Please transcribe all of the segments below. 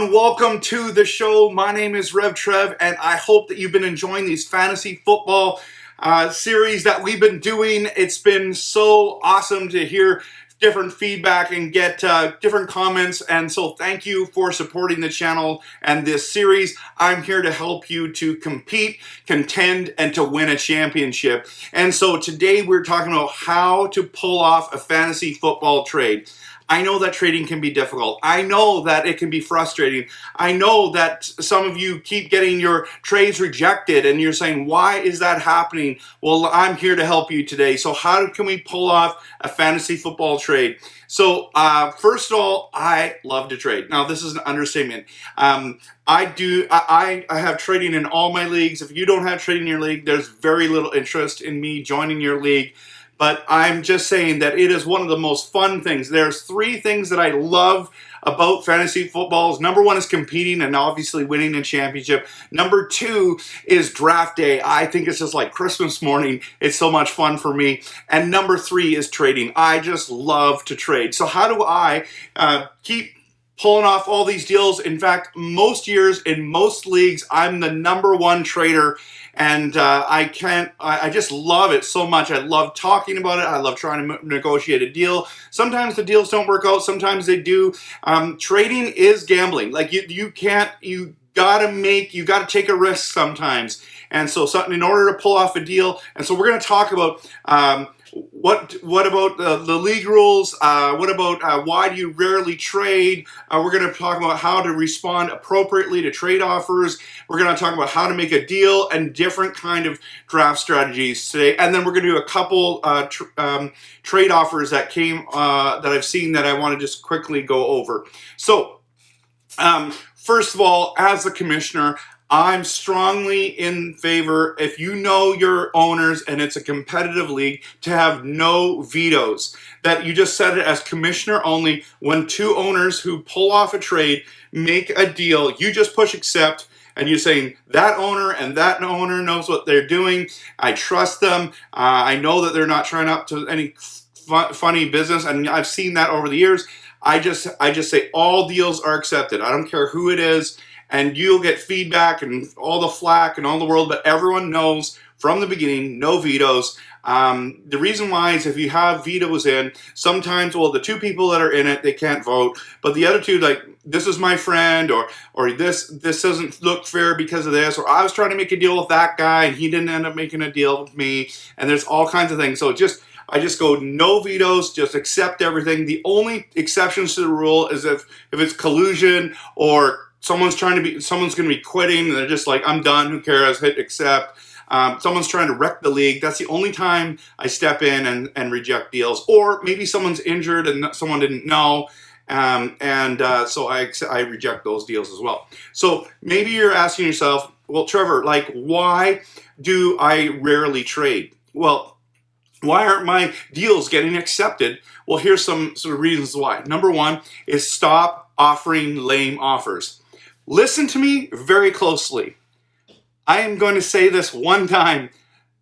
everyone, welcome to the show. My name is Rev Trev, and I hope that you've been enjoying these fantasy football series that we've been doing. It's been so awesome to hear different feedback and get different comments, and so thank you for supporting the channel and this series. I'm here to help you to compete, contend, and to win a championship. And so today we're talking about how to pull off a fantasy football trade. I know that trading can be difficult. I know that it can be frustrating. I know that some of you keep getting your trades rejected and you're saying, why is that happening? Well, I'm here to help you today. So how can we pull off a fantasy football trade? So first of all, I love to trade. Now, this is an understatement. I have trading in all my leagues. If you don't have trading in your league, there's very little interest in me joining your league. But I'm just saying that it is one of the most fun things. There's three things that I love about fantasy football. Number one is competing and obviously winning a championship. Number two is draft day. I think it's just like Christmas morning. It's so much fun for me. And number three is trading. I just love to trade. So how do I keep pulling off all these deals? In fact, most years in most leagues, I'm the number one trader, and I just love it so much. I love talking about it. I love trying to negotiate a deal. Sometimes the deals don't work out. Sometimes they do. Trading is gambling. Like you gotta take a risk sometimes. And so in order to pull off a deal, and so we're going to talk about what about the league rules? What about why do you rarely trade? We're going to talk about how to respond appropriately to trade offers. We're going to talk about how to make a deal and different kind of draft strategies today. And then we're going to do a couple trade offers that came that I've seen that I want to just quickly go over. So first of all, as a commissioner, I'm strongly in favor, if you know your owners and it's a competitive league, to have no vetoes. That you just set it as commissioner only. When two owners who pull off a trade make a deal, you just push accept, and you're saying that owner and that owner knows what they're doing. I trust them. I know that they're not trying up to any funny business, and I've seen that over the years. I just say all deals are accepted. I don't care who it is. And you'll get feedback and all the flack and all the world, but everyone knows from the beginning, no vetoes. The reason why is if you have vetoes in, sometimes, well, the two people that are in it, they can't vote, but the other two, like, this is my friend, or this doesn't look fair because of this, or I was trying to make a deal with that guy and he didn't end up making a deal with me, and there's all kinds of things. So I just go no vetoes, just accept everything. The only exceptions to the rule is if it's collusion or someone's going to be quitting and they're just like, I'm done, who cares, hit accept. Someone's trying to wreck the league. That's the only time I step in and reject deals. Or maybe someone's injured and someone didn't know, so I reject those deals as well. So maybe you're asking yourself, well, Trevor, like, why do I rarely trade? Well, why aren't my deals getting accepted? Well, here's some sort of reasons why. Number one is stop offering lame offers. Listen to me very closely. I am going to say this one time.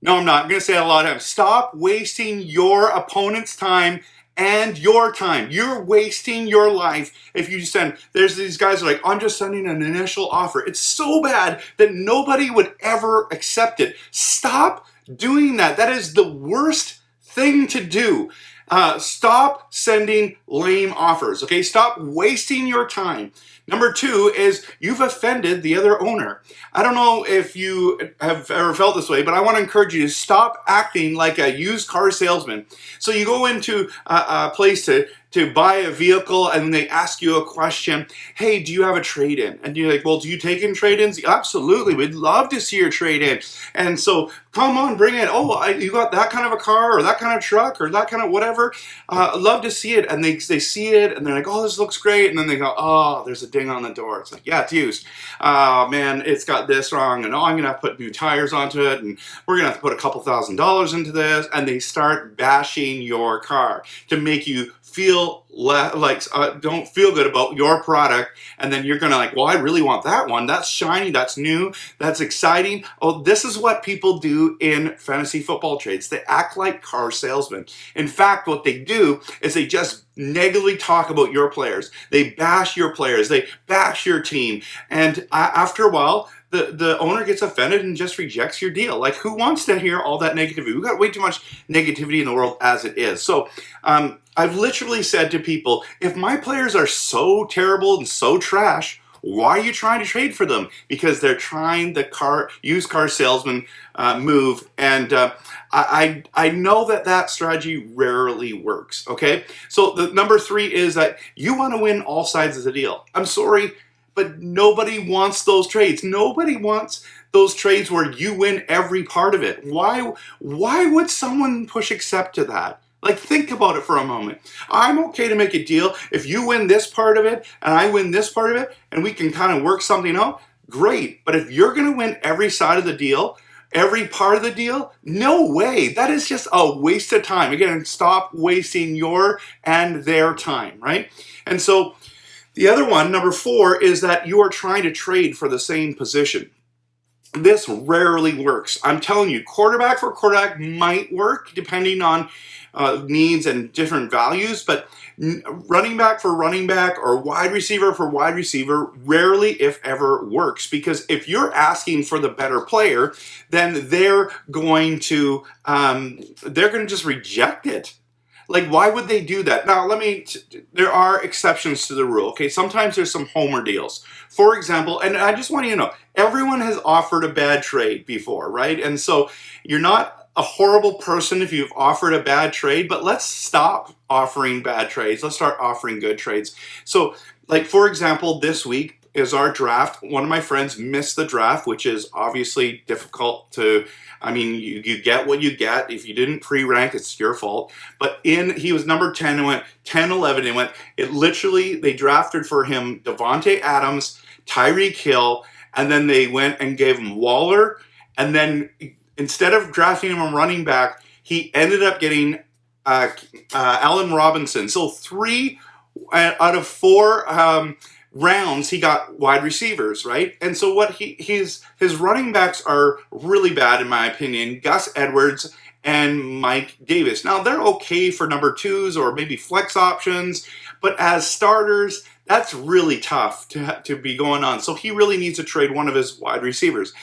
No, I'm not. I'm going to say it a lot of times. Stop wasting your opponent's time and your time. You're wasting your life if you there's these guys who are like, I'm just sending an initial offer. It's so bad that nobody would ever accept it. Stop doing that. That is the worst thing to do. Stop sending lame offers, okay? Stop wasting your time. Number two is you've offended the other owner. I don't know if you have ever felt this way, but I want to encourage you to stop acting like a used car salesman. So you go into a place to buy a vehicle and they ask you a question. Hey, do you have a trade-in? And you're like, well, do you take in trade-ins? Absolutely. We'd love to see your trade-in. And so come on, bring it. Oh, you got that kind of a car or that kind of truck or that kind of whatever. Love to see it. And they see it and they're like, oh, this looks great. And then they go, oh, there's a ding on the door. It's like, yeah, it's used. Man, it's got this wrong. And oh, I'm going to have to put new tires onto it. And we're going to have to put a couple $1,000s into this. And they start bashing your car to make you feel don't feel good about your product, and then you're gonna like, well, I really want that one. That's shiny, that's new, that's exciting. Oh, this is what people do in fantasy football trades. They act like car salesmen. In fact, what they do is they just negatively talk about your players. They bash your players. They bash your team, and after a while, the owner gets offended and just rejects your deal. Like, who wants to hear all that negativity? We've got way too much negativity in the world as it is. So I've literally said to people, if my players are so terrible and so trash, why are you trying to trade for them? Because they're trying the used car salesman move, and I know that strategy rarely works. Okay, so the number 3 is that you want to win all sides of the deal. I'm sorry, but nobody wants those trades. Nobody wants those trades where you win every part of it. Why would someone push accept to that? Like, think about it for a moment. I'm okay to make a deal if you win this part of it and I win this part of it and we can kind of work something out, great. But if you're going to win every side of the deal, every part of the deal, no way. That is just a waste of time. Again, stop wasting your and their time, right? And so the other one, number 4, is that you are trying to trade for the same position. This rarely works. I'm telling you, quarterback for quarterback might work depending on needs and different values, but running back for running back or wide receiver for wide receiver rarely, if ever, works, because if you're asking for the better player, then they're going to just reject it. Like, why would they do that? Now, there are exceptions to the rule, okay? Sometimes there's some homer deals. For example, and I just want you to know, everyone has offered a bad trade before, right? And so you're not a horrible person if you've offered a bad trade, but let's stop offering bad trades. Let's start offering good trades. So, like, for example, this week is our draft. One of my friends missed the draft, which is obviously difficult to... I mean, you get what you get. If you didn't pre-rank, it's your fault. But he was number 10 and went 10, 11 and they drafted for him Devontae Adams, Tyreek Hill, and then they went and gave him Waller. And then instead of drafting him a running back, he ended up getting Allen Robinson. So 3 out of 4 rounds he got wide receivers, right? And so what his running backs are really bad in my opinion, Gus Edwards and Mike Davis. Now they're okay for number 2s or maybe flex options, but as starters, that's really tough to be going on. So he really needs to trade one of his wide receivers.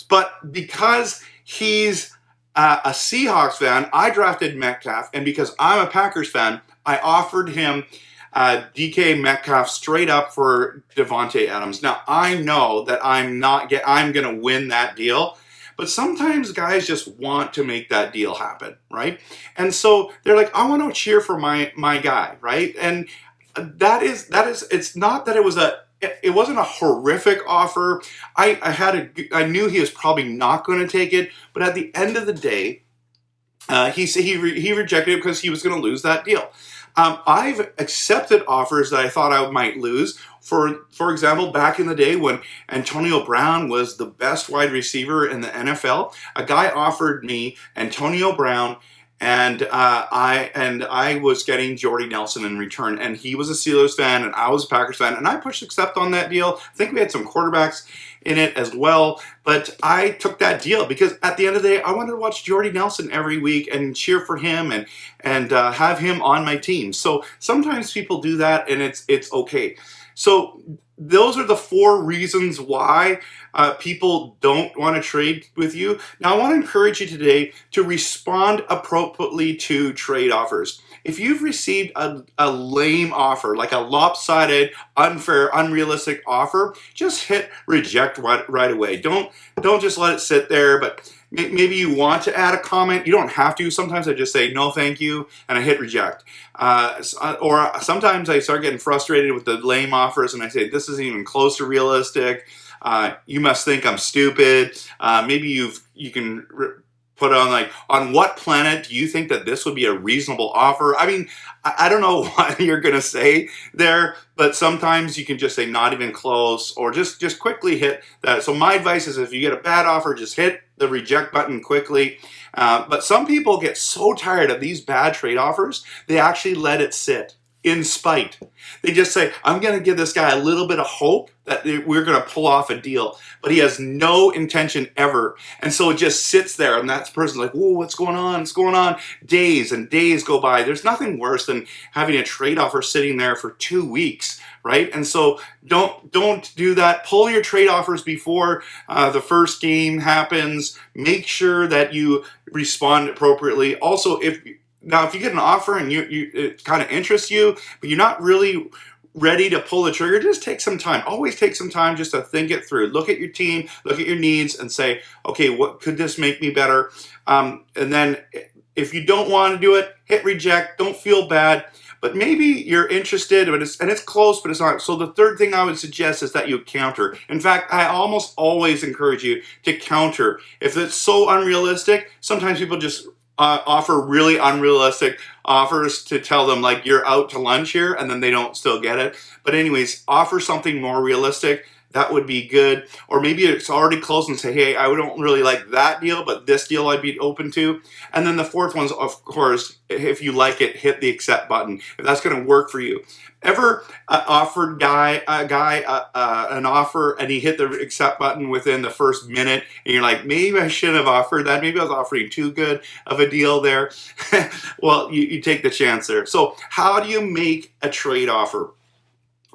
But because he's a Seahawks fan, I drafted Metcalf, and because I'm a Packers fan, I offered him DK Metcalf straight up for Devontae Adams. Now, I know that I'm going to win that deal, but sometimes guys just want to make that deal happen, right? And so they're like, I want to cheer for my guy, right? And it's not that it wasn't a horrific offer. I knew he was probably not going to take it, but at the end of the day, he rejected it because he was going to lose that deal. I've accepted offers that I thought I might lose. For example, back in the day when Antonio Brown was the best wide receiver in the NFL, a guy offered me Antonio Brown, and I was getting Jordy Nelson in return. And he was a Steelers fan, and I was a Packers fan, and I pushed accept on that deal. I think we had some quarterbacks in it as well, but I took that deal because at the end of the day, I wanted to watch Jordy Nelson every week and cheer for him and have him on my team. So sometimes people do that, and it's okay. So those are the 4 reasons why people don't want to trade with you. Now, I want to encourage you today to respond appropriately to trade offers. If you've received a lame offer, like a lopsided, unfair, unrealistic offer, just hit reject right away. Don't just let it sit there, but maybe you want to add a comment. You don't have to. Sometimes I just say, no, thank you, and I hit reject. Or sometimes I start getting frustrated with the lame offers, and I say, this isn't even close to realistic. You must think I'm stupid. Maybe you can put on what planet do you think that this would be a reasonable offer? I mean, I don't know what you're going to say there, but sometimes you can just say not even close, or just quickly hit that. So my advice is if you get a bad offer, just hit the reject button quickly. But some people get so tired of these bad trade offers, they actually let it sit. in spite. They just say, I'm going to give this guy a little bit of hope that we're going to pull off a deal. But he has no intention ever. And so it just sits there, and that person's like, whoa, what's going on? What's going on? Days and days go by. There's nothing worse than having a trade offer sitting there for 2 weeks, right? And so don't do that. Pull your trade offers before the first game happens. Make sure that you respond appropriately. Also, if you get an offer and it kind of interests you, but you're not really ready to pull the trigger, just take some time. Always take some time just to think it through. Look at your team, look at your needs, and say, okay, what could this make me better? And then if you don't want to do it, hit reject. Don't feel bad. But maybe you're interested, but it's close, but it's not. So the third thing I would suggest is that you counter. In fact, I almost always encourage you to counter. If it's so unrealistic, sometimes people just offer really unrealistic offers to tell them, like, you're out to lunch here, and then they don't still get it. But anyways, offer something more realistic. That would be good. Or maybe it's already close and say, hey, I don't really like that deal, but this deal I'd be open to. And then the fourth one's, of course, if you like it, hit the accept button, if that's going to work for you. Ever offered a guy an offer and he hit the accept button within the first minute, and you're like, maybe I shouldn't have offered that. Maybe I was offering too good of a deal there. Well, you take the chance there. So how do you make a trade offer?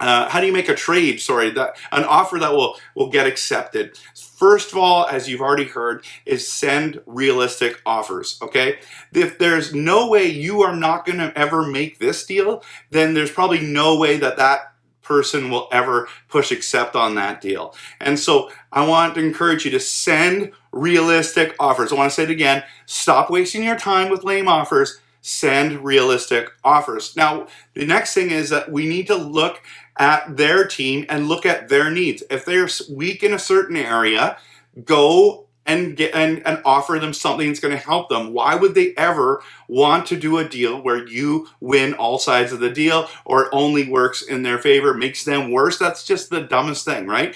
How do you make a trade, an offer that will get accepted? First of all, as you've already heard, is send realistic offers, okay? If there's no way you are not going to ever make this deal, then there's probably no way that person will ever push accept on that deal. And so I want to encourage you to send realistic offers. I want to say it again, stop wasting your time with lame offers. Send realistic offers. Now, the next thing is that we need to look at their team and look at their needs. If they're weak in a certain area, go and offer them something that's going to help them. Why would they ever want to do a deal where you win all sides of the deal, or it only works in their favor, makes them worse? That's just the dumbest thing, right?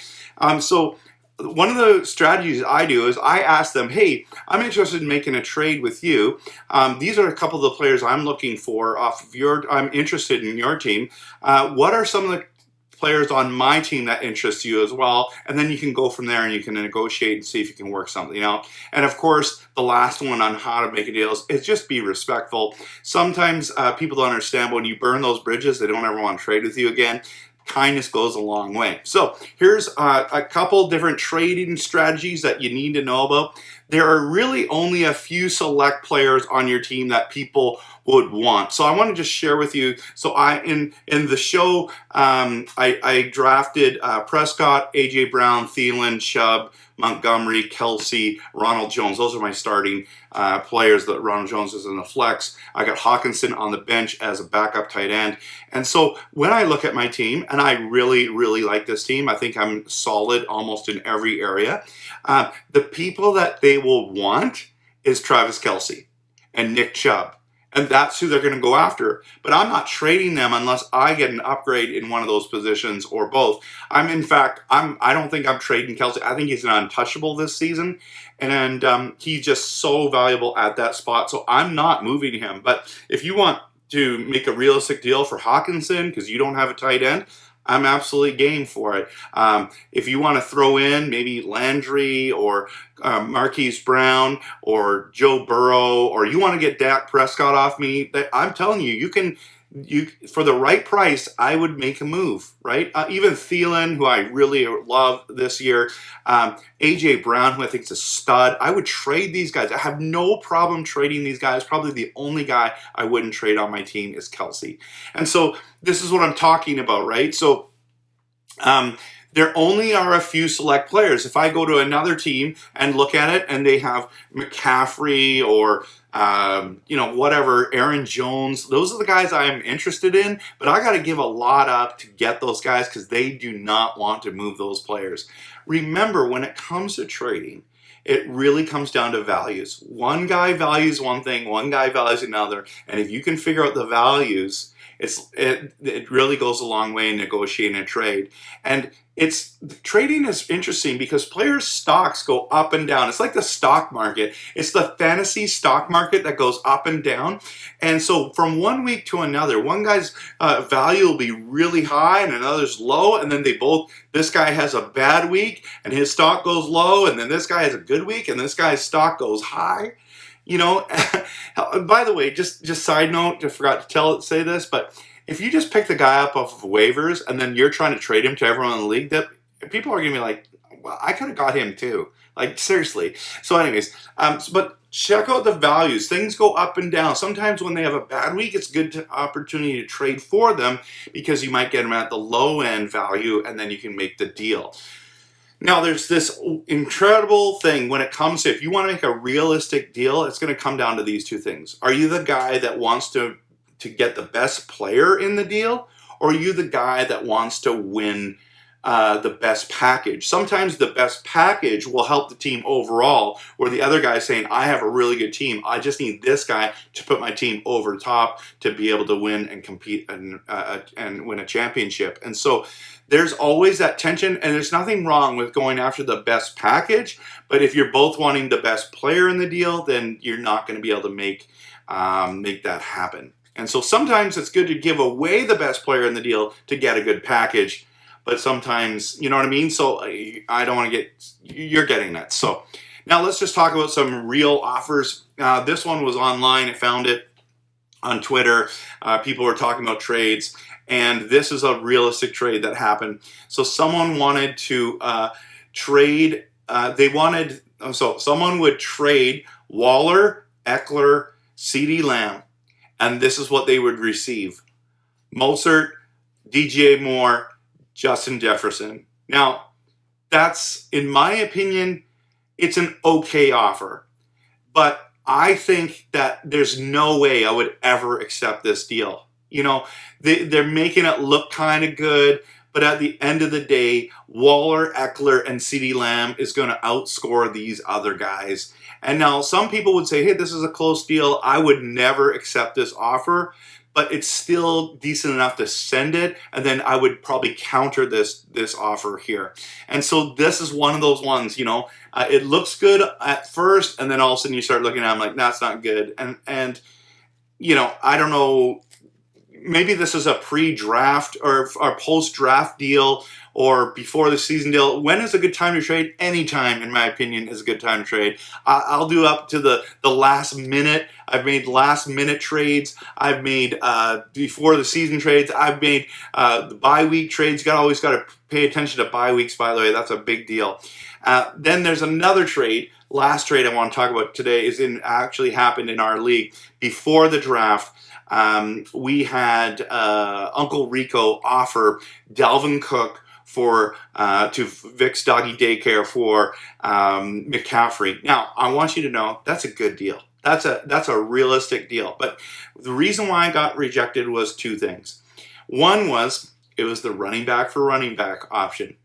So one of the strategies I do is I ask them, hey, I'm interested in making a trade with you. These are a couple of the players I'm looking for I'm interested in your team. What are some of the players on my team that interest you as well? And then you can go from there and you can negotiate and see if you can work something out. And of course, the last one on how to make a deal is just be respectful. Sometimes people don't understand, when you burn those bridges, they don't ever want to trade with you again. Kindness goes a long way. So here's a couple different trading strategies that you need to know about. There are really only a few select players on your team that people would want. So I want to just share with you. So in the show, I drafted Prescott, AJ Brown, Thielen, Chubb, Montgomery, Kelsey, Ronald Jones. Those are my starting players. That Ronald Jones is in the flex. I got Hawkinson on the bench as a backup tight end. And so when I look at my team, and I really, really like this team, I think I'm solid almost in every area. The people that they will want is Travis Kelce and Nick Chubb. And that's who they're going to go after. But I'm not trading them unless I get an upgrade in one of those positions or both. I don't think I'm trading Kelce. I think he's an untouchable this season. And he's just so valuable at that spot. So I'm not moving him. But if you want to make a realistic deal for Hawkinson because you don't have a tight end, I'm absolutely game for it. If you want to throw in maybe Landry or Marquise Brown or Joe Burrow, or you want to get Dak Prescott off me, I'm telling you, you for the right price, I would make a move, right? Even Thielen, who I really love this year, AJ Brown, who I think is a stud. I would trade these guys. I have no problem trading these guys. Probably the only guy I wouldn't trade on my team is Kelce. And so this is what I'm talking about, right? So there only are a few select players. If I go to another team and look at it and they have McCaffrey or whatever, Aaron Jones, those are the guys I'm interested in, but I got to give a lot up to get those guys because they do not want to move those players. Remember, when it comes to trading, it really comes down to values. One guy values one thing, one guy values another, and if you can figure out the values it really goes a long way in negotiating a trade. And trading is interesting because players' stocks go up and down. It's like the stock market. It's the fantasy stock market that goes up and down. And so from one week to another, one guy's value will be really high and another's low, and then this guy has a bad week and his stock goes low, and then this guy has a good week and this guy's stock goes high. By the way, just side note, I forgot to say this, but if you just pick the guy up off of waivers and then you're trying to trade him to everyone in the league, that people are going to be like, well, I could have got him too. Like, seriously. So anyways, but check out the values. Things go up and down. Sometimes when they have a bad week, it's a good opportunity to trade for them because you might get them at the low end value and then you can make the deal. Now, there's this incredible thing when it comes to, if you want to make a realistic deal, it's going to come down to these two things. Are you the guy that wants to get the best player in the deal, or are you the guy that wants to win the best package? Sometimes the best package will help the team overall, where the other guy's saying, I have a really good team. I just need this guy to put my team over the top to be able to win and compete and win a championship. And so there's always that tension, and there's nothing wrong with going after the best package. But if you're both wanting the best player in the deal, then you're not going to be able to make that happen. And so sometimes it's good to give away the best player in the deal to get a good package. But sometimes, you know what I mean? So I don't want to you're getting that. So now let's just talk about some real offers. This one was online. I found it on Twitter. People were talking about trades. And this is a realistic trade that happened. So someone wanted to trade. Someone would trade Waller, Eckler, CeeDee Lamb. And this is what they would receive: Mostert, DJ Moore, Justin Jefferson. Now, that's, in my opinion, it's an okay offer. But I think that there's no way I would ever accept this deal. They're making it look kind of good, but at the end of the day, Waller, Eckler, and CeeDee Lamb is going to outscore these other guys. And now some people would say, hey, this is a close deal. I would never accept this offer, but it's still decent enough to send it, and then I would probably counter this offer here. And so this is one of those ones, it looks good at first, and then all of a sudden you start looking at it, I'm like, that's not good. And I don't know, maybe this is a pre-draft or post-draft deal or before the season deal. When is a good time to trade? Any time, in my opinion, is a good time to trade. I'll do up to the last minute. I've made last-minute trades. I've made before the season trades. I've made the bye-week trades. You always got to pay attention to bye weeks, by the way. That's a big deal. Then there's another trade. Last trade I want to talk about today actually happened in our league before the draft. We had Uncle Rico offer Dalvin Cook to Vic's Doggy Daycare for McCaffrey. Now, I want you to know that's a good deal. That's a realistic deal. But the reason why I got rejected was two things. One was it was the running back for running back option.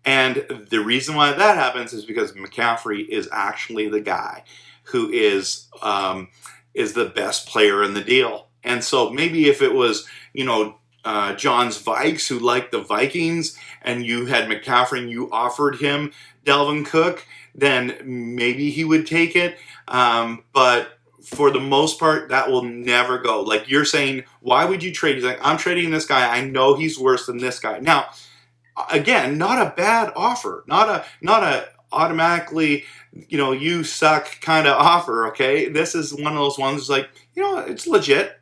And the reason why that happens is because McCaffrey is actually the guy who is the best player in the deal. And so maybe if it was, John's Vikes who liked the Vikings and you had McCaffrey and you offered him Dalvin Cook, then maybe he would take it. But for the most part, that will never go. Like you're saying, why would you trade? He's like, I'm trading this guy. I know he's worse than this guy. Now, again, not a bad offer, not a automatically, you suck kind of offer, okay? This is one of those ones like, it's legit,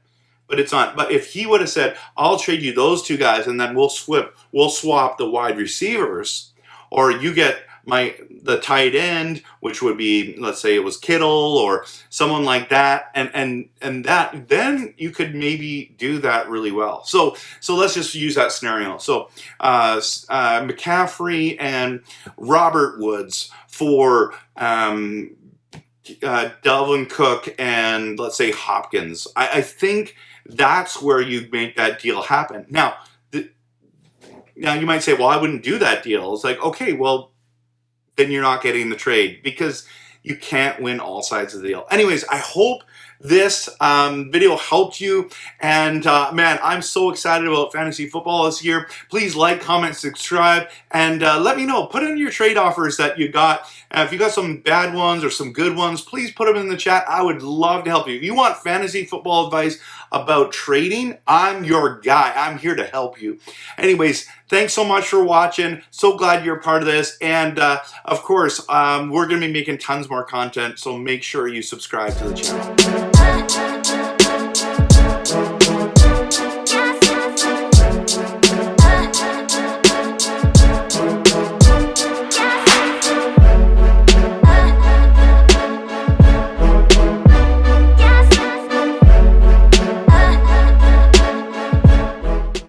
but it's not. But if he would have said, I'll trade you those two guys and then we'll swap the wide receivers, or you get the tight end, which would be, let's say it was Kittle or someone like that, and that, then you could maybe do that really well. So let's just use that scenario. So McCaffrey and Robert Woods for Dalvin Cook and let's say Hopkins. I think that's where you make that deal happen. Now you might say, well, I wouldn't do that deal. It's like, okay, well, then you're not getting the trade because you can't win all sides of the deal. Anyways, I hope this video helped you. And man, I'm so excited about fantasy football this year. Please like, comment, subscribe, and let me know. Put in your trade offers that you got. If you got some bad ones or some good ones, please put them in the chat. I would love to help you. If you want fantasy football advice about trading, I'm your guy. I'm here to help you. Anyways, thanks so much for watching. So glad you're a part of this. And of course, we're going to be making tons more content, so make sure you subscribe to the channel.